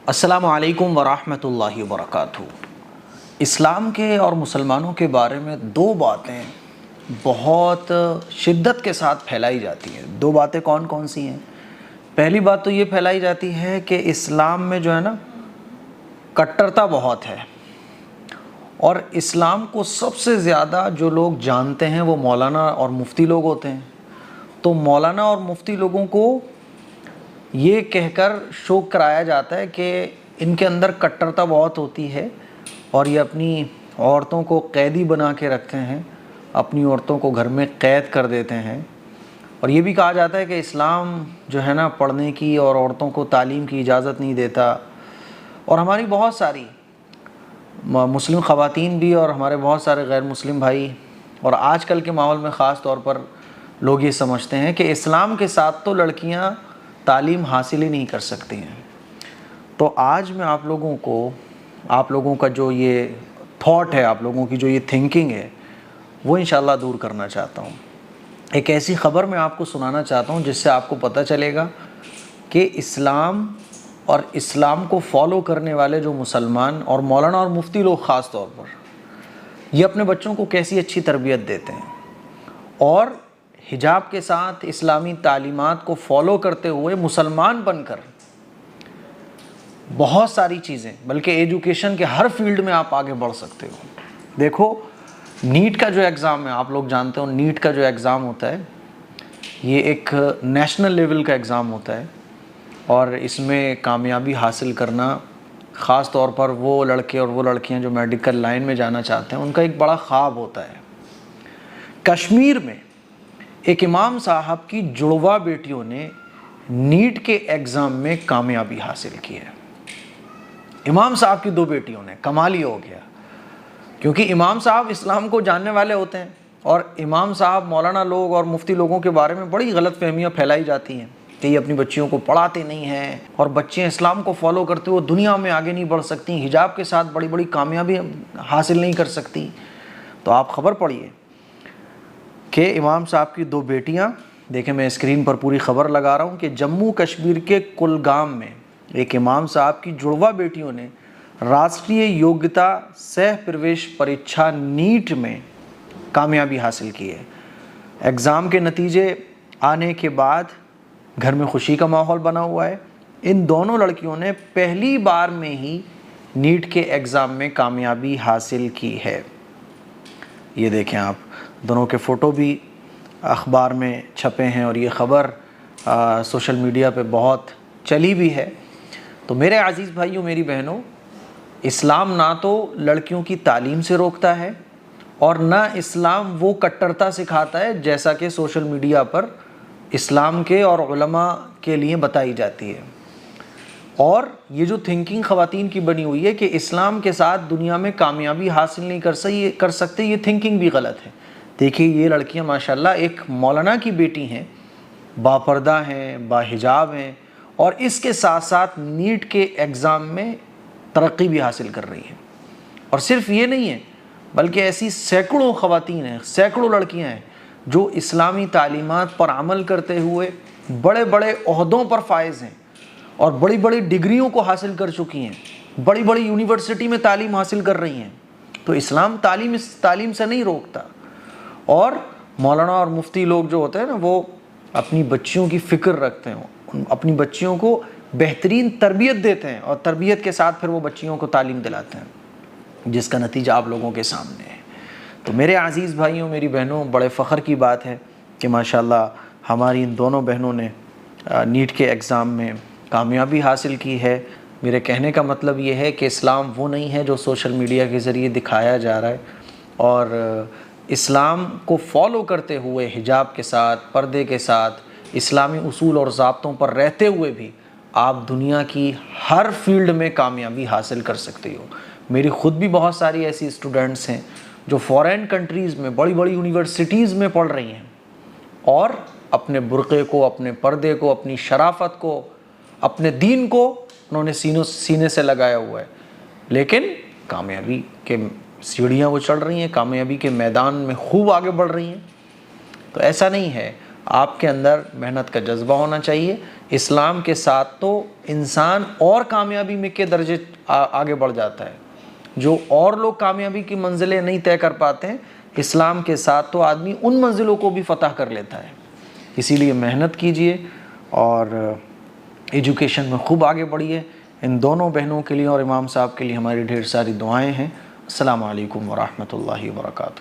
السلام علیکم ورحمۃ اللہ وبرکاتہ۔ اسلام کے اور مسلمانوں کے بارے میں دو باتیں بہت شدت کے ساتھ پھیلائی جاتی ہیں۔ دو باتیں کون کون سی ہیں؟ پہلی بات تو یہ پھیلائی جاتی ہے کہ اسلام میں جو ہے نا کٹرتا بہت ہے، اور اسلام کو سب سے زیادہ جو لوگ جانتے ہیں وہ مولانا اور مفتی لوگ ہوتے ہیں۔ تو مولانا اور مفتی لوگوں کو یہ کہہ کر شوق کرایا جاتا ہے کہ ان کے اندر کٹرتا بہت ہوتی ہے اور یہ اپنی عورتوں کو قیدی بنا کے رکھتے ہیں، اپنی عورتوں کو گھر میں قید کر دیتے ہیں۔ اور یہ بھی کہا جاتا ہے کہ اسلام جو ہے نا پڑھنے کی اور عورتوں کو تعلیم کی اجازت نہیں دیتا۔ اور ہماری بہت ساری مسلم خواتین بھی اور ہمارے بہت سارے غیر مسلم بھائی اور آج کل کے ماحول میں خاص طور پر لوگ یہ سمجھتے ہیں کہ اسلام کے ساتھ تو لڑکیاں تعلیم حاصل ہی نہیں کر سکتی ہیں۔ تو آج میں آپ لوگوں کا جو یہ تھاٹ ہے، آپ لوگوں کی جو یہ تھنکنگ ہے، وہ انشاءاللہ دور کرنا چاہتا ہوں۔ ایک ایسی خبر میں آپ کو سنانا چاہتا ہوں جس سے آپ کو پتہ چلے گا کہ اسلام اور اسلام کو فالو کرنے والے جو مسلمان اور مولانا اور مفتی لوگ خاص طور پر یہ اپنے بچوں کو کیسی اچھی تربیت دیتے ہیں، اور حجاب کے ساتھ اسلامی تعلیمات کو فالو کرتے ہوئے مسلمان بن کر بہت ساری چیزیں، بلکہ ایجوکیشن کے ہر فیلڈ میں آپ آگے بڑھ سکتے ہو۔ دیکھو، نیٹ کا جو ایگزام ہے، آپ لوگ جانتے ہو نیٹ کا جو ایگزام ہوتا ہے یہ ایک نیشنل لیول کا ایگزام ہوتا ہے، اور اس میں کامیابی حاصل کرنا خاص طور پر وہ لڑکے اور وہ لڑکیاں جو میڈیکل لائن میں جانا چاہتے ہیں ان کا ایک بڑا خواب ہوتا ہے۔ کشمیر میں ایک امام صاحب کی جڑواں بیٹیوں نے نیٹ کے ایگزام میں کامیابی حاصل کی ہے۔ امام صاحب کی دو بیٹیوں نے، کمال ہی ہو گیا، کیونکہ امام صاحب اسلام کو جاننے والے ہوتے ہیں، اور امام صاحب مولانا لوگ اور مفتی لوگوں کے بارے میں بڑی غلط فہمیاں پھیلائی جاتی ہیں کہ یہ اپنی بچیوں کو پڑھاتے نہیں ہیں اور بچیاں اسلام کو فالو کرتے ہوئے دنیا میں آگے نہیں بڑھ سکتی، حجاب کے ساتھ بڑی بڑی کامیابی حاصل نہیں کر سکتی۔ تو آپ خبر پڑھیے کہ امام صاحب کی دو بیٹیاں، دیکھیں میں اسکرین پر پوری خبر لگا رہا ہوں، کہ جموں کشمیر کے کلگام میں ایک امام صاحب کی جڑواں بیٹیوں نے راشٹریہ یوگتا سہ پرویش پریچھا نیٹ میں کامیابی حاصل کی ہے۔ ایگزام کے نتیجے آنے کے بعد گھر میں خوشی کا ماحول بنا ہوا ہے۔ ان دونوں لڑکیوں نے پہلی بار میں ہی نیٹ کے ایگزام میں کامیابی حاصل کی ہے۔ یہ دیکھیں آپ، دونوں کے فوٹو بھی اخبار میں چھپے ہیں اور یہ خبر سوشل میڈیا پہ بہت چلی بھی ہے۔ تو میرے عزیز بھائیوں، میری بہنوں، اسلام نہ تو لڑکیوں کی تعلیم سے روکتا ہے اور نہ اسلام وہ کٹرتا سکھاتا ہے جیسا کہ سوشل میڈیا پر اسلام کے اور علماء کے لیے بتائی جاتی ہے۔ اور یہ جو تھنکنگ خواتین کی بنی ہوئی ہے کہ اسلام کے ساتھ دنیا میں کامیابی حاصل نہیں کر سکتے، یہ تھنکنگ بھی غلط ہے۔ دیکھیے، یہ لڑکیاں ماشاءاللہ ایک مولانا کی بیٹی ہیں، باپردہ ہیں، باحجاب ہیں، اور اس کے ساتھ ساتھ نیٹ کے ایگزام میں ترقی بھی حاصل کر رہی ہیں۔ اور صرف یہ نہیں ہے، بلکہ ایسی سینکڑوں خواتین ہیں، سینکڑوں لڑکیاں ہیں جو اسلامی تعلیمات پر عمل کرتے ہوئے بڑے بڑے عہدوں پر فائز ہیں اور بڑی بڑی ڈگریوں کو حاصل کر چکی ہیں، بڑی بڑی یونیورسٹی میں تعلیم حاصل کر رہی ہیں۔ تو اسلام تعلیم سے نہیں روکتا۔ اور مولانا اور مفتی لوگ جو ہوتے ہیں نا، وہ اپنی بچیوں کی فکر رکھتے ہیں، اپنی بچیوں کو بہترین تربیت دیتے ہیں، اور تربیت کے ساتھ پھر وہ بچیوں کو تعلیم دلاتے ہیں، جس کا نتیجہ آپ لوگوں کے سامنے ہے۔ تو میرے عزیز بھائیوں، میری بہنوں، بڑے فخر کی بات ہے کہ ماشاءاللہ ہماری ان دونوں بہنوں نے نیٹ کے ایگزام میں کامیابی حاصل کی ہے۔ میرے کہنے کا مطلب یہ ہے کہ اسلام وہ نہیں ہے جو سوشل میڈیا کے ذریعے دکھایا جا رہا ہے، اور اسلام کو فالو کرتے ہوئے حجاب کے ساتھ، پردے کے ساتھ، اسلامی اصول اور ضابطوں پر رہتے ہوئے بھی آپ دنیا کی ہر فیلڈ میں کامیابی حاصل کر سکتے ہو۔ میری خود بھی بہت ساری ایسی اسٹوڈنٹس ہیں جو فورین کنٹریز میں بڑی بڑی یونیورسٹیز میں پڑھ رہی ہیں، اور اپنے برقعے کو، اپنے پردے کو، اپنی شرافت کو، اپنے دین کو انہوں نے سینے سے لگایا ہوا ہے، لیکن کامیابی کے سیڑھیاں وہ چڑھ رہی ہیں، کامیابی کے میدان میں خوب آگے بڑھ رہی ہیں۔ تو ایسا نہیں ہے، آپ کے اندر محنت کا جذبہ ہونا چاہیے. اسلام کے ساتھ تو انسان اور کامیابی میں کے درجے آگے بڑھ جاتا ہے. جو اور لوگ کامیابی کی منزلیں نہیں طے کر پاتے ہیں، اسلام کے ساتھ تو آدمی ان منزلوں کو بھی فتح کر لیتا ہے. اسی لیے محنت کیجئے اور ایجوکیشن میں خوب آگے بڑھیے. ان دونوں بہنوں کے لیے اور امام صاحب کے لیے ہماری ڈھیر ساری دعائیں ہیں. السلام علیکم ورحمۃ اللہ وبرکاتہ.